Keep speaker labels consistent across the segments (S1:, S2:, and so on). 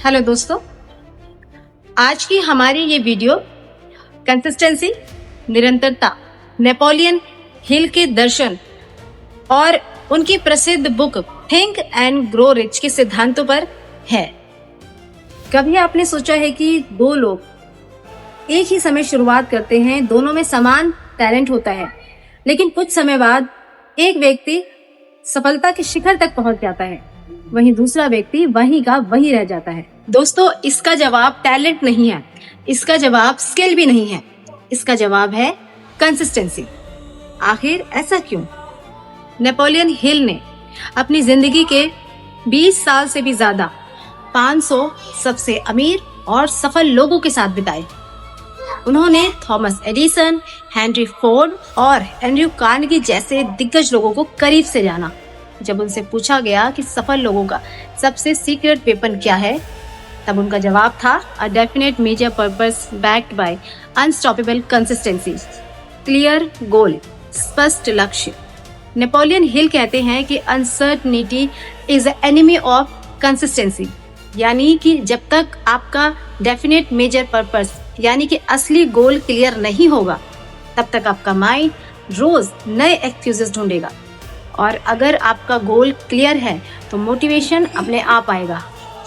S1: Hello दोस्तों, आज की हमारी ये वीडियो कंसिस्टेंसी, निरंतरता, नेपोलियन हिल के दर्शन और उनकी प्रसिद्ध book think and grow rich के सिद्धांतों पर है। कभी आपने सोचा है कि दो लोग एक ही समय शुरुआत करते हैं, दोनों में समान टैलेंट होता है, लेकिन कुछ समय बाद एक व्यक्ति सफलता के शिखर तक पहुंच जाता है, वहीं दूसरा व्यक्ति वहीं का वहीं रह जाता है। दोस्तों, इसका जवाब टैलेंट नहीं है, इसका जवाब स्किल भी नहीं है, इसका जवाब है कंसिस्टेंसी। आखिर ऐसा क्यों? नेपोलियन हिल ने अपनी जिंदगी के 20 साल से भी ज्यादा 500 सबसे अमीर और सफल लोगों के साथ बिताए। उन्होंने थॉमस एडिसन, हेनरी फोर्ड और एंड्रयू कार्नेगी जैसे दिग्गज लोगों को करीब से जाना। जब उनसे पूछा गया कि सफल लोगों का सबसे सीक्रेट वेपन क्या है, तब उनका जवाब था a definite major purpose backed by unstoppable consistency, clear goal, स्पष्ट लक्ष्य। नेपोलियन हिल कहते हैं कि uncertainty is the enemy of consistency, यानी कि जब तक आपका डेफिनेट मेजर पर्पस यानी कि असली गोल क्लियर नहीं होगा, तब तक आपका माइंड रोज नए एक्सक्यूजेस ढूंढेगा। और अगर आपका गोल क्लियर है तो मोटिवेशन अपने आप आएगा,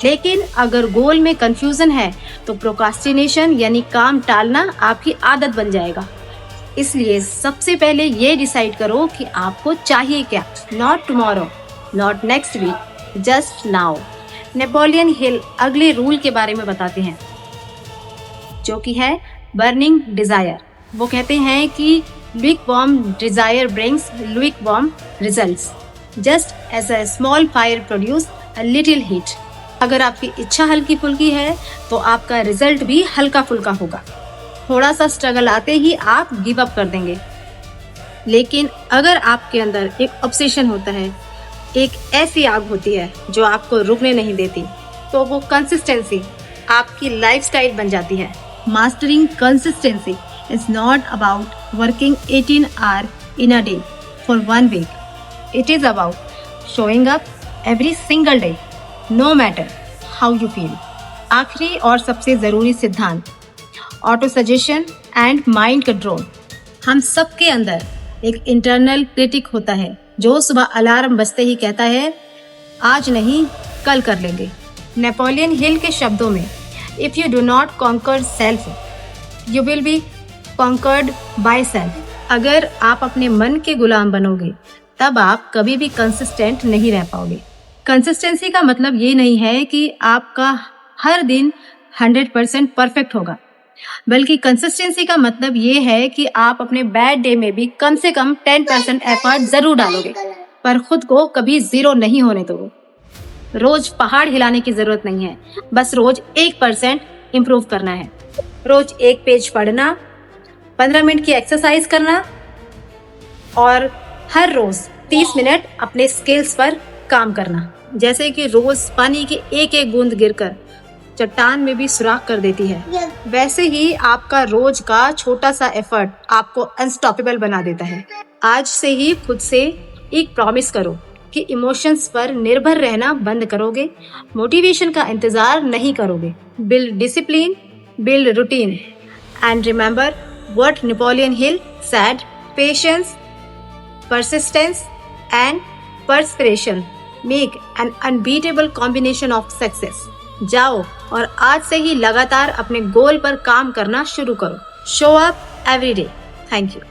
S1: लेकिन अगर गोल में कंफ्यूजन है तो प्रोक्रास्टिनेशन यानी काम टालना आपकी आदत बन जाएगा। इसलिए सबसे पहले ये डिसाइड करो कि आपको चाहिए क्या। Not tomorrow, not next week, just now. Napoleon Hill अगले रूल के बारे में बताते हैं, जो कि है बर्निंग डिजायर। वो कहते हैं कि lukewarm desire brings lukewarm results, just as a small fire produces a little heat। अगर आपकी इच्छा हल्की फुल्की है तो आपका रिजल्ट भी हल्का फुल्का होगा। थोड़ा सा स्ट्रगल आते ही आप गिव अप कर देंगे, लेकिन अगर आपके अंदर एक ऑब्सेशन होता है, एक ऐसी आग होती है जो आपको रुकने नहीं देती, तो वो कंसिस्टेंसी आपकी लाइफस्टाइल बन जाती है। Mastering consistency is not about working 18 hours in a day for 1 week. It is about showing up every single day, no matter how you feel. आखिरी और सबसे ज़रूरी सिद्धांत, auto suggestion and mind control. हम सबके अंदर एक इंटरनल क्रिटिक होता है जो सुबह अलार्म बजते ही कहता है आज नहीं कल कर लेंगे। नेपोलियन हिल के शब्दों में, if you do not conquer self you will be conquered by self. अगर आप अपने मन के गुलाम बनोगे तब आप कभी भी कंसिस्टेंट नहीं रह पाओगे। कंसिस्टेंसी का मतलब ये नहीं है कि आपका हर दिन 100% परफेक्ट होगा, बल्कि कंसिस्टेंसी का मतलब ये है कि आप अपने बैड डे में भी कम से कम 10% एफर्ट जरूर डालोगे, पर खुद को कभी 0 नहीं होने दोगे। रोज पहाड़ हिलाने की जरूरत नहीं है, बस रोज 1% इम्प्रूव करना है। रोज 1 पेज पढ़ना, 15 मिनट की एक्सरसाइज करना और हर रोज 30 मिनट अपने स्किल्स पर काम करना। जैसे कि रोज पानी की एक एक बूंद गिरकर चट्टान में भी सुराख कर देती है, वैसे ही आपका रोज का छोटा सा एफर्ट आपको अनस्टॉपेबल बना देता है। आज से ही खुद से एक प्रॉमिस करो कि इमोशंस पर निर्भर रहना बंद करोगे, मोटिवेशन का इंतजार नहीं करोगे। Build discipline, build routine and remember what Napoleon Hill said, patience, persistence and perspiration make an unbeatable combination of success। जाओ और आज से ही लगातार अपने गोल पर काम करना शुरू करो। Show up every day। Thank you।